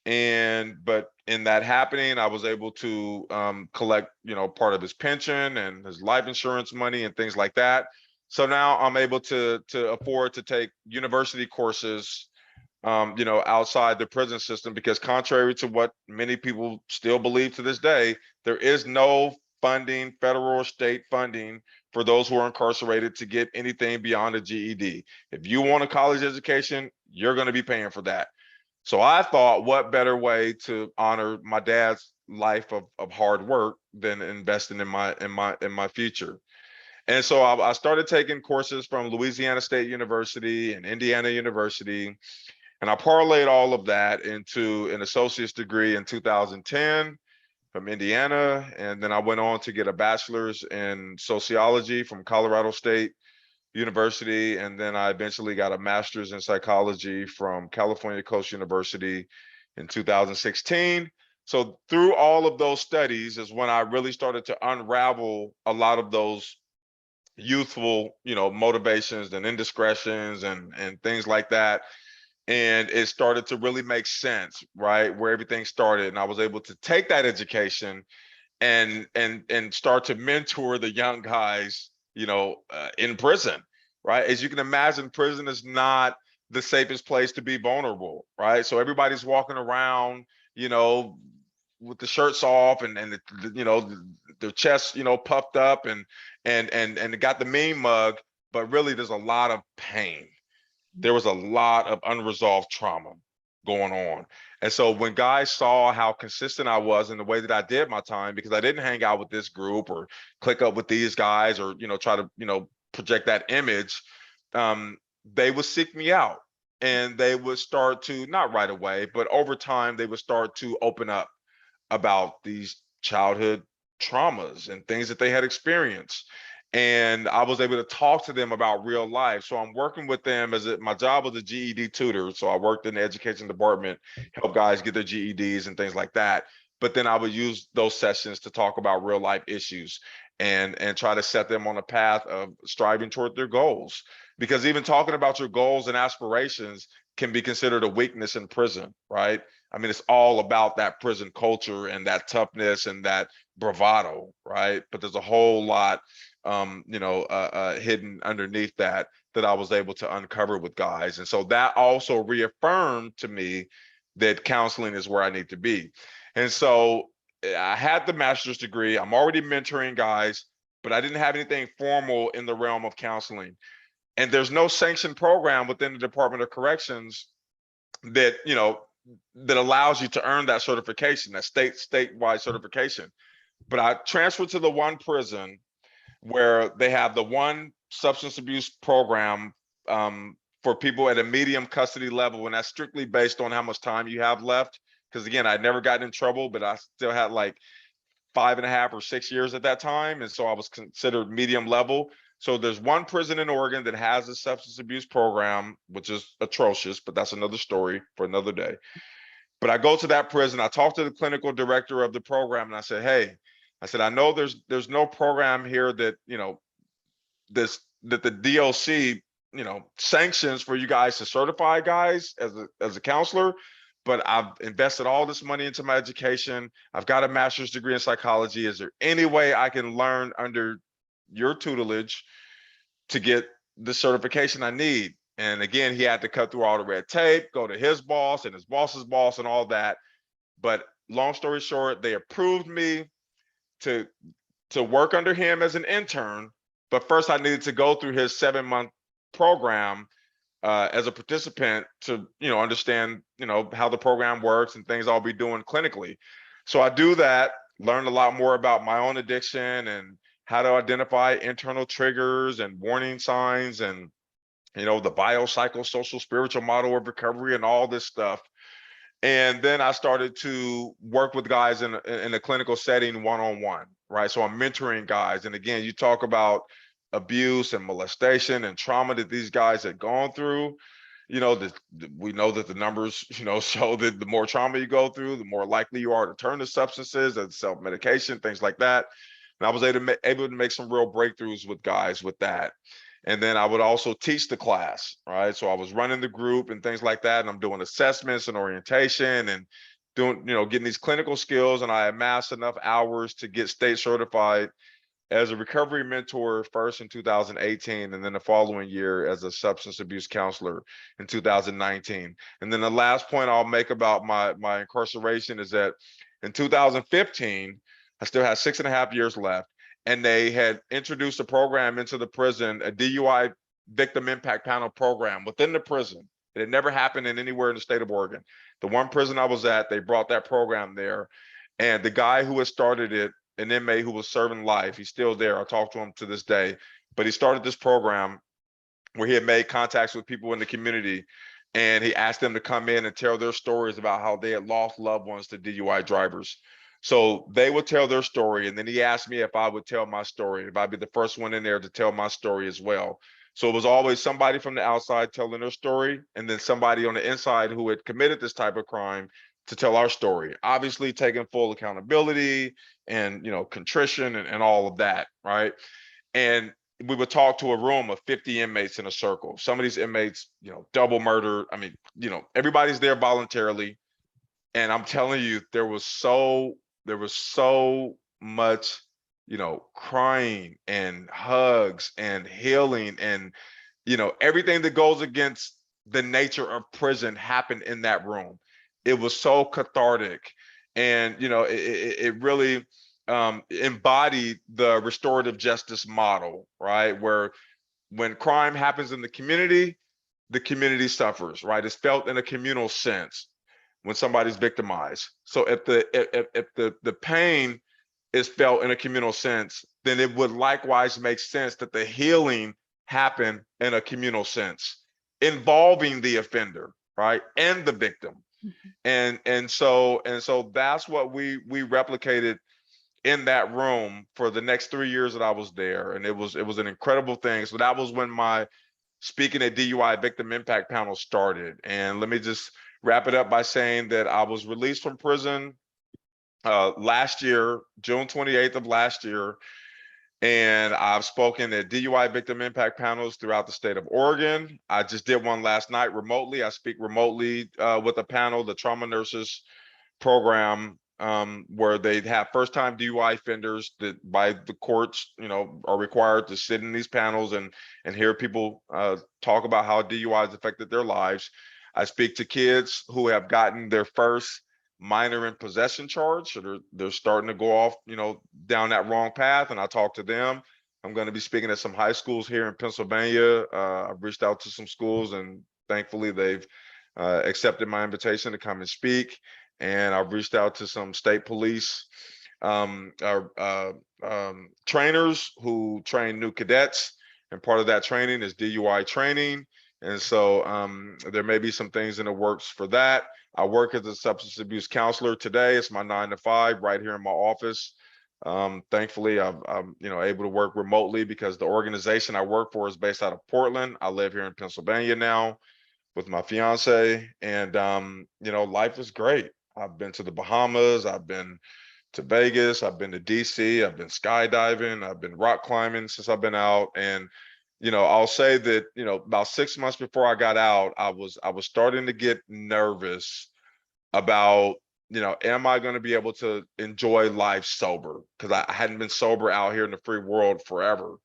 But in that happening, I was able to collect, part of his pension and his life insurance money and things like that. So now I'm able to afford to take university courses outside the prison system, because contrary to what many people still believe to this day, there is no funding, federal or state funding, for those who are incarcerated to get anything beyond a GED. If you want a college education, you're going to be paying for that. So I thought, what better way to honor my dad's life of hard work than investing in my future. And so I started taking courses from Louisiana State University and Indiana University. And I parlayed all of that into an associate's degree in 2010 from Indiana. And then I went on to get a bachelor's in sociology from Colorado State University. And then I eventually got a master's in psychology from California Coast University in 2016. So through all of those studies is when I really started to unravel a lot of those youthful, motivations and indiscretions and things like that. And it started to really make sense, right, where everything started. And I was able to take that education and start to mentor the young guys, in prison, right? As you can imagine, prison is not the safest place to be vulnerable, right? So everybody's walking around, with the shirts off and their chests, puffed up and got the mean mug, but really there's a lot of pain. There was a lot of unresolved trauma going on. And so when guys saw how consistent I was in the way that I did my time, because I didn't hang out with this group or click up with these guys or, try to, project that image, they would seek me out. and they would start to, not right away, but over time, they would start to open up about these childhood traumas and things that they had experienced. And I was able to talk to them about real life. So I'm working with them my job was a GED tutor. So I worked in the education department, help guys get their GEDs and things like that. But then I would use those sessions to talk about real life issues and try to set them on a path of striving toward their goals. Because even talking about your goals and aspirations can be considered a weakness in prison, right? I mean, it's all about that prison culture and that toughness and that bravado, right? But there's a whole lot, hidden underneath that I was able to uncover with guys. And so that also reaffirmed to me that counseling is where I need to be. And so I had the master's degree. I'm already mentoring guys, but I didn't have anything formal in the realm of counseling. And there's no sanctioned program within the Department of Corrections that, that allows you to earn that certification, that statewide certification. But I transferred to the one prison where they have the one substance abuse program for people at a medium custody level, and that's strictly based on how much time you have left. Because again, I'd never gotten in trouble, but I still had like 5.5 or 6 years at that time, and so I was considered medium level. So there's one prison in Oregon that has a substance abuse program, which is atrocious, but that's another story for another day. But I go to that prison, I talk to the clinical director of the program, and I said, hey, I said, I know there's no program here that, that the DOC, sanctions for you guys to certify guys as a counselor, but I've invested all this money into my education. I've got a master's degree in psychology. Is there any way I can learn under your tutelage to get the certification I need? And again, he had to cut through all the red tape, go to his boss and his boss's boss and all that. But long story short, they approved me to work under him as an intern. But first I needed to go through his 7-month program as a participant to, understand, how the program works and things I'll be doing clinically. So I do that, learn a lot more about my own addiction and how to identify internal triggers and warning signs and, the biopsychosocial spiritual model of recovery and all this stuff. And then I started to work with guys in a clinical setting one-on-one, right? So I'm mentoring guys. And again, you talk about abuse and molestation and trauma that these guys had gone through. We know that the numbers, show that the more trauma you go through, the more likely you are to turn to substances and self-medication, things like that. And I was able to make some real breakthroughs with guys with that. And then I would also teach the class, right? So I was running the group and things like that. And I'm doing assessments and orientation and doing, getting these clinical skills. And I amassed enough hours to get state certified as a recovery mentor first in 2018, and then the following year as a substance abuse counselor in 2019. And then the last point I'll make about my incarceration is that in 2015, I still had 6.5 years left. And they had introduced a program into the prison, a DUI victim impact panel program within the prison. It had never happened anywhere in the state of Oregon. The one prison I was at, they brought that program there. And the guy who had started it, an inmate who was serving life, he's still there. I talk to him to this day. But he started this program where he had made contacts with people in the community. And he asked them to come in and tell their stories about how they had lost loved ones to DUI drivers. So they would tell their story. And then he asked me if I would tell my story, if I'd be the first one in there to tell my story as well. So it was always somebody from the outside telling their story, and then somebody on the inside who had committed this type of crime to tell our story, obviously taking full accountability and, contrition and all of that, right? And we would talk to a room of 50 inmates in a circle. Some of these inmates, double murder. I mean, everybody's there voluntarily. And I'm telling you, there was so much, crying and hugs and healing and, everything that goes against the nature of prison happened in that room. It was so cathartic. And, it really embodied the restorative justice model, right? Where when crime happens in the community suffers, right? It's felt in a communal sense when somebody's victimized. So if the pain is felt in a communal sense, then it would likewise make sense that the healing happen in a communal sense. involving the offender, right, and the victim. Mhm. And so that's what we replicated in that room for the next 3 years that I was there. And it was an incredible thing. So that was when my speaking at DUI victim impact panel started. And let me just wrap it up by saying that I was released from prison last year, June 28th of last year. And I've spoken at DUI victim impact panels throughout the state of Oregon. I just did one last night remotely. I speak remotely with a panel, the trauma nurses program, where they'd have first-time DUI offenders that by the courts, are required to sit in these panels and hear people talk about how DUI has affected their lives. I speak to kids who have gotten their first minor in possession charge, so they're starting to go off, down that wrong path, and I talk to them. I'm going to be speaking at some high schools here in Pennsylvania. I've reached out to some schools, and thankfully they've accepted my invitation to come and speak. And I've reached out to some state police trainers who train new cadets, and part of that training is DUI training. And so there may be some things in the works for that. I work as a substance abuse counselor today. It's my 9 to 5 right here in my office. Thankfully, I'm able to work remotely because the organization I work for is based out of Portland. I live here in Pennsylvania now with my fiance, and life is great. I've been to the Bahamas, I've been to Vegas, I've been to DC, I've been skydiving, I've been rock climbing since I've been out. And I'll say that about 6 months before I got out, I was starting to get nervous about am I going to be able to enjoy life sober, because I hadn't been sober out here in the free world forever.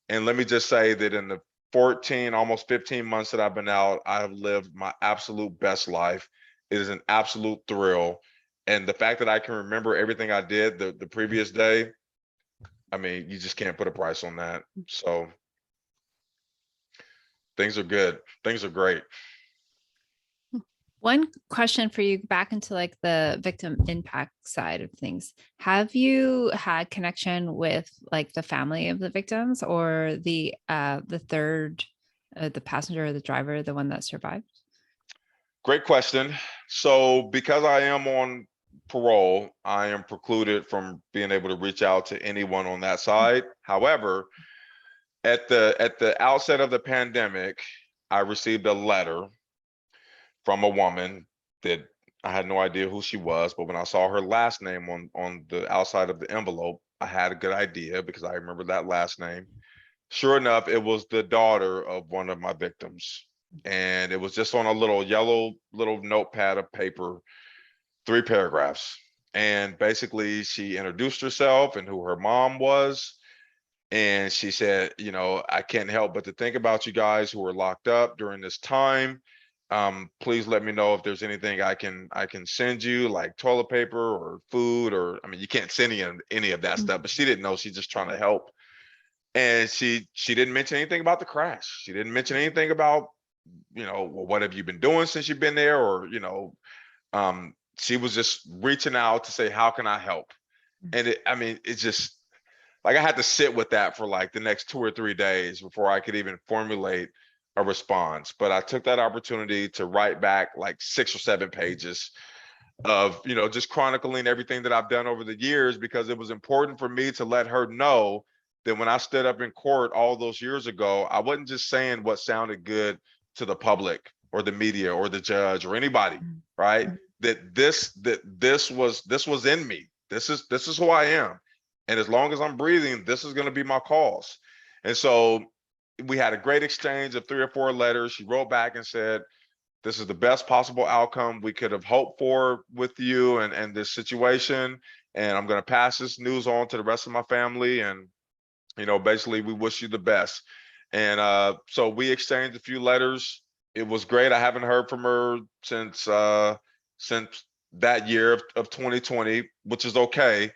And let me just say that in the 14, almost 15 months that I've been out, I have lived my absolute best life. It is an absolute thrill. And the fact that I can remember everything I did the previous day, I mean, you just can't put a price on that. So things are good. Things are great. One question for you back into like the victim impact side of things. Have you had connection with like the family of the victims, or the third, the passenger or the driver, the one that survived? Great question. So because I am on parole, I am precluded from being able to reach out to anyone on that side. However, at the outset of the pandemic, I received a letter from a woman that I had no idea who she was, but when I saw her last name on the outside of the envelope, I had a good idea because I remember that last name. Sure enough, it was the daughter of one of my victims. And it was just on a little yellow little notepad of paper, 3 paragraphs. And basically she introduced herself and who her mom was. And she said, I can't help but to think about you guys who are locked up during this time. Please let me know if there's anything I can send you, like toilet paper or food, or I mean, you can't send any of that stuff, but she didn't know. She's just trying to help. And she didn't mention anything about the crash. She didn't mention anything about, well, what have you been doing since you've been there? Or, she was just reaching out to say, how can I help? And it's just like, I had to sit with that for like the next 2 or 3 days before I could even formulate a response. But I took that opportunity to write back like 6 or 7 pages of, just chronicling everything that I've done over the years, because it was important for me to let her know that when I stood up in court all those years ago, I wasn't just saying what sounded good to the public or the media or the judge or anybody, right? That this was in me. This is who I am. And as long as I'm breathing, this is going to be my cause. And so we had a great exchange of 3 or 4 letters. She wrote back and said, this is the best possible outcome we could have hoped for with you and this situation. And I'm going to pass this news on to the rest of my family. And, basically we wish you the best. And so we exchanged a few letters. It was great. I haven't heard from her since that year of 2020, which is okay.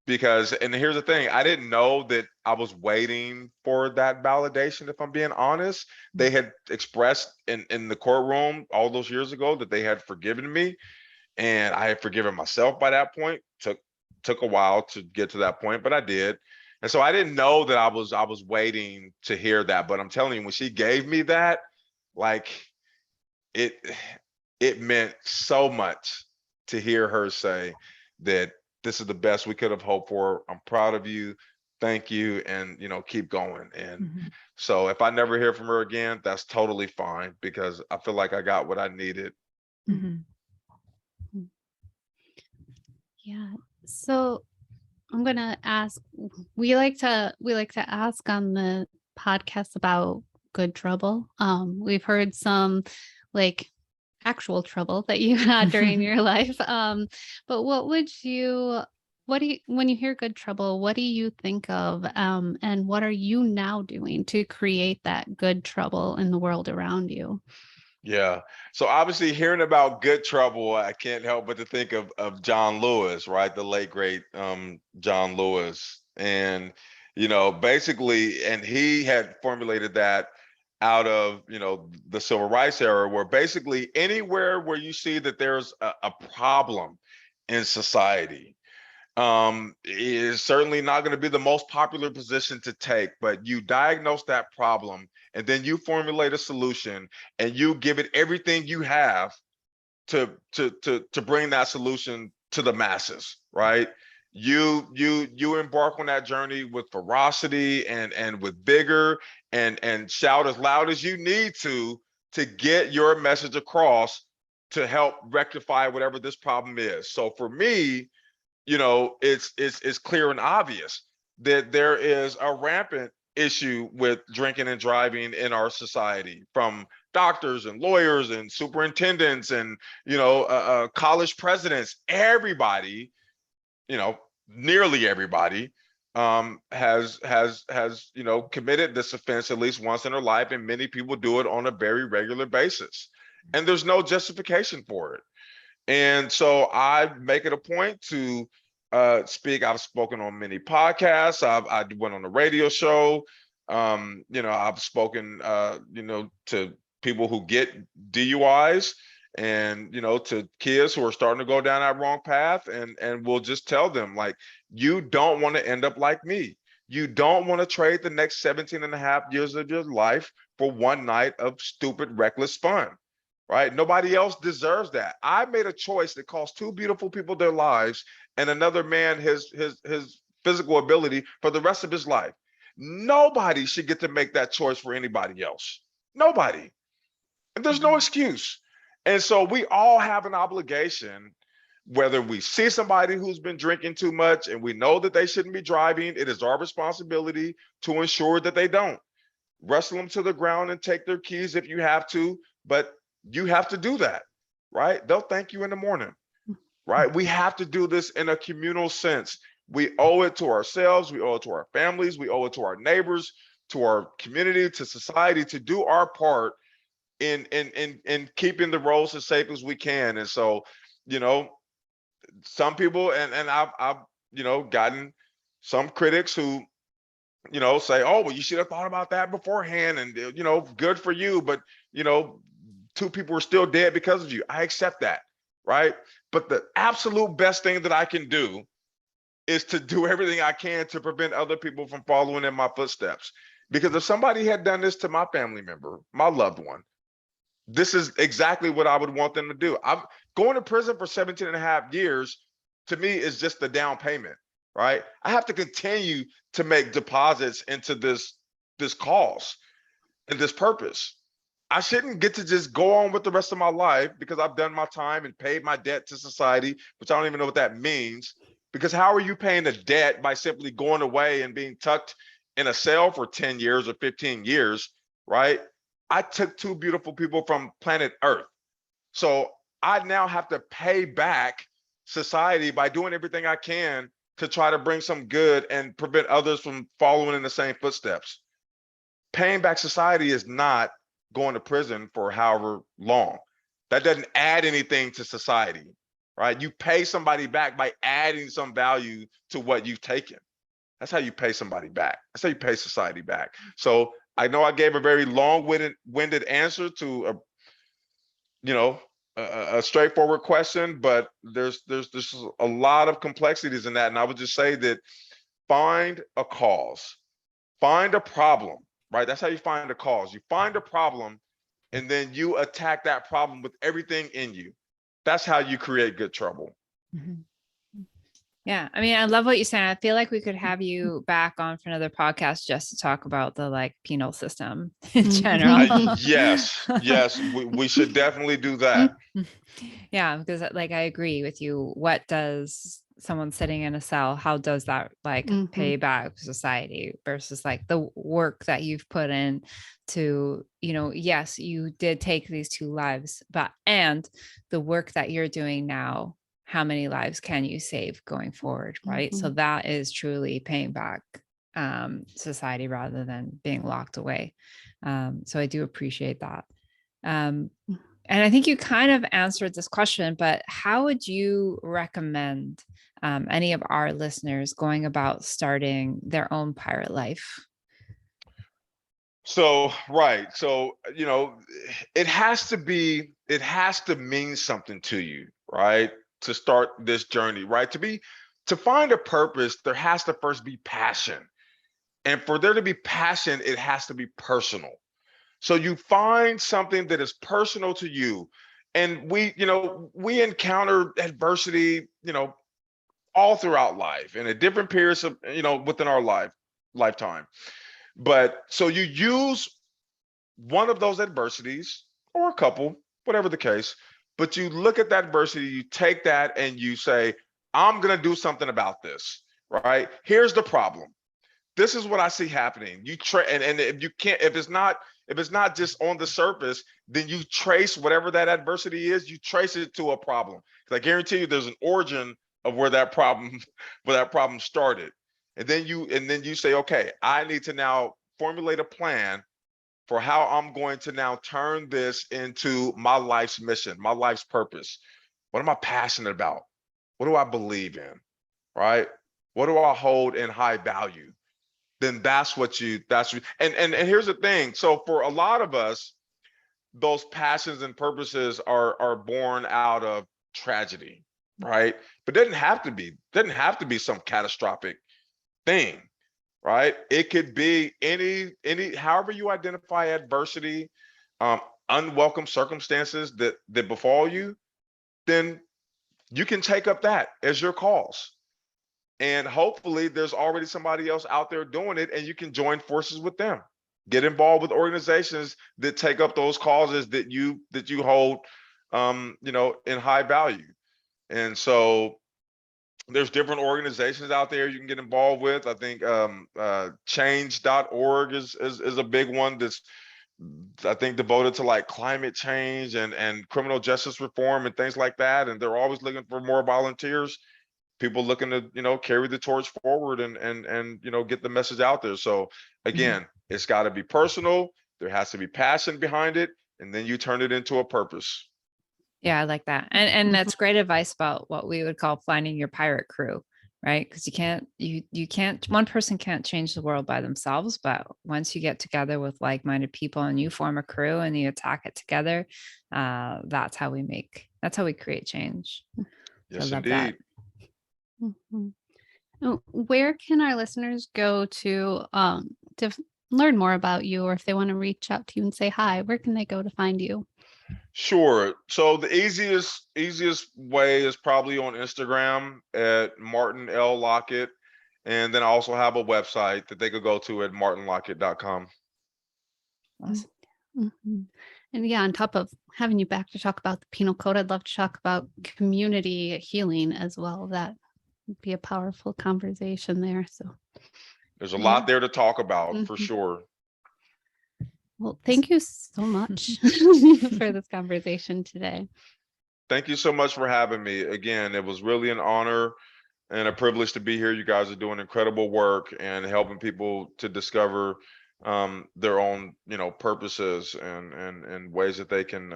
Because, and here's the thing, I didn't know that I was waiting for that validation, if I'm being honest. They had expressed in the courtroom all those years ago that they had forgiven me, and I had forgiven myself by that point. Took a while to get to that point, but I did. And so I didn't know that I was waiting to hear that, but I'm telling you, when she gave me that, like it it meant so much to hear her say that this is the best we could have hoped for. I'm proud of you. Thank you. And, keep going. And so if I never hear from her again, that's totally fine, because I feel like I got what I needed. Yeah. So I'm gonna ask. We like to ask on the podcast about good trouble. We've heard some like actual trouble that you had during your life. But when you hear good trouble, what do you think of? And what are you now doing to create that good trouble in the world around you? Yeah. So obviously hearing about good trouble, I can't help but to think of John Lewis, right? The late great John Lewis. And, basically, and he had formulated that out of, the civil rights era, where basically anywhere where you see that there's a problem in society, is certainly not going to be the most popular position to take, but you diagnose that problem and then you formulate a solution and you give it everything you have to bring that solution to the masses, right? You embark on that journey with ferocity and with vigor, and shout as loud as you need to get your message across to help rectify whatever this problem is. So for me, it's clear and obvious that there is a rampant issue with drinking and driving in our society, from doctors and lawyers and superintendents and college presidents. Everybody, nearly everybody, has committed this offense at least once in their life, and many people do it on a very regular basis, and there's no justification for it. And so I make it a point to speak. I've spoken on many podcasts. I went on a radio show. I've spoken, to people who get DUIs, and, to kids who are starting to go down that wrong path. And we'll just tell them, like, you don't want to end up like me. You don't want to trade the next 17 and a half years of your life for one night of stupid, reckless fun. Right? Nobody else deserves that. I made a choice that cost two beautiful people their lives and another man his physical ability for the rest of his life. Nobody should get to make that choice for anybody else. Nobody. And there's no excuse. And so we all have an obligation, whether we see somebody who's been drinking too much and we know that they shouldn't be driving, it is our responsibility to ensure that they don't. Wrestle them to the ground and take their keys if you have to, but you have to do that, right? They'll thank you in the morning, right? We have to do this in a communal sense. We owe it to ourselves, we owe it to our families, we owe it to our neighbors, to our community, to society, to do our part in keeping the roads as safe as we can. And so, some people, and I've gotten some critics who say, oh, well, you should have thought about that beforehand, and good for you, but two people are still dead because of you. I accept that, right? But the absolute best thing that I can do is to do everything I can to prevent other people from following in my footsteps. Because if somebody had done this to my family member, my loved one, this is exactly what I would want them to do. I'm going to prison for 17 and a half years, to me, is just the down payment, right? I have to continue to make deposits into this cause and this purpose. I shouldn't get to just go on with the rest of my life because I've done my time and paid my debt to society, which I don't even know what that means. Because how are you paying a debt by simply going away and being tucked in a cell for 10 years or 15 years, right? I took two beautiful people from planet Earth. So I now have to pay back society by doing everything I can to try to bring some good and prevent others from following in the same footsteps. Paying back society is not going to prison for however long. That doesn't add anything to society, right? You pay somebody back by adding some value to what you've taken. That's how you pay somebody back. That's how you pay society back. So I know I gave a very long-winded answer to a straightforward question, but there's a lot of complexities in that. And I would just say that find a cause, find a problem, right? That's how you find a cause. You find a problem, and then you attack that problem with everything in you. That's how you create good trouble. Mhm. Yeah. I mean, I love what you're saying. I feel like we could have you back on for another podcast just to talk about the like penal system in general. Yes, we should definitely do that. Yeah, because like I agree with you. What does someone sitting in a cell, how does that like pay back society versus like the work that you've put in to, yes, you did take these 2 lives, and the work that you're doing now, how many lives can you save going forward, right? So that is truly paying back society rather than being locked away. So I do appreciate that. And I think you kind of answered this question, but how would you recommend any of our listeners going about starting their own pirate life? So, right. So, it has to mean something to you, right? To start this journey, right? To find a purpose, there has to first be passion. And for there to be passion, it has to be personal. So you find something that is personal to you. And we encounter adversity, all throughout life and at different periods of, within our lifetime. But so you use one of those adversities or a couple, whatever the case, but you look at that adversity, you take that and you say, I'm going to do something about this, right? Here's the problem. This is what I see happening. And if you can't, if it's not just on the surface, then you trace whatever that adversity is, you trace it to a problem. Because I guarantee you there's an origin of where that problem started. And then you say, okay, I need to now formulate a plan for how I'm going to now turn this into my life's mission, my life's purpose. What am I passionate about? What do I believe in? Right? What do I hold in high value? Then and here's the thing. So for a lot of us, those passions and purposes are born out of tragedy, right? But doesn't have to be some catastrophic thing, right? It could be any however you identify adversity, um, unwelcome circumstances that befall you, then you can take up that as your cause. And hopefully there's already somebody else out there doing it and you can join forces with them. Get involved with organizations that take up those causes that you hold in high value. And so there's different organizations out there you can get involved with. I think change.org is a big one that's I think devoted to like climate change and criminal justice reform and things like that. And they're always looking for more volunteers, people looking to carry the torch forward and get the message out there. So again, it's got to be personal, there has to be passion behind it, and then you turn it into a purpose. Yeah, I like that. And that's great advice about what we would call finding your pirate crew, right? Because you can't, one person can't change the world by themselves, but once you get together with like-minded people and you form a crew and you attack it together, that's how we create change. Yes, I love that. Indeed. Where can our listeners go to learn more about you, or if they want to reach out to you and say hi, where can they go to find you? Sure. So the easiest way is probably on Instagram at Martin L. Lockett. And then I also have a website that they could go to at martinlockett.com. Awesome. And yeah, on top of having you back to talk about the penal code, I'd love to talk about community healing as well. That would be a powerful conversation there. So there's a lot there to talk about for sure. Well, thank you so much for this conversation today. Thank you so much for having me. Again, it was really an honor and a privilege to be here. You guys are doing incredible work and helping people to discover their own, purposes and ways that they can,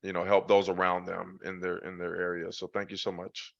help those around them in their area. So thank you so much.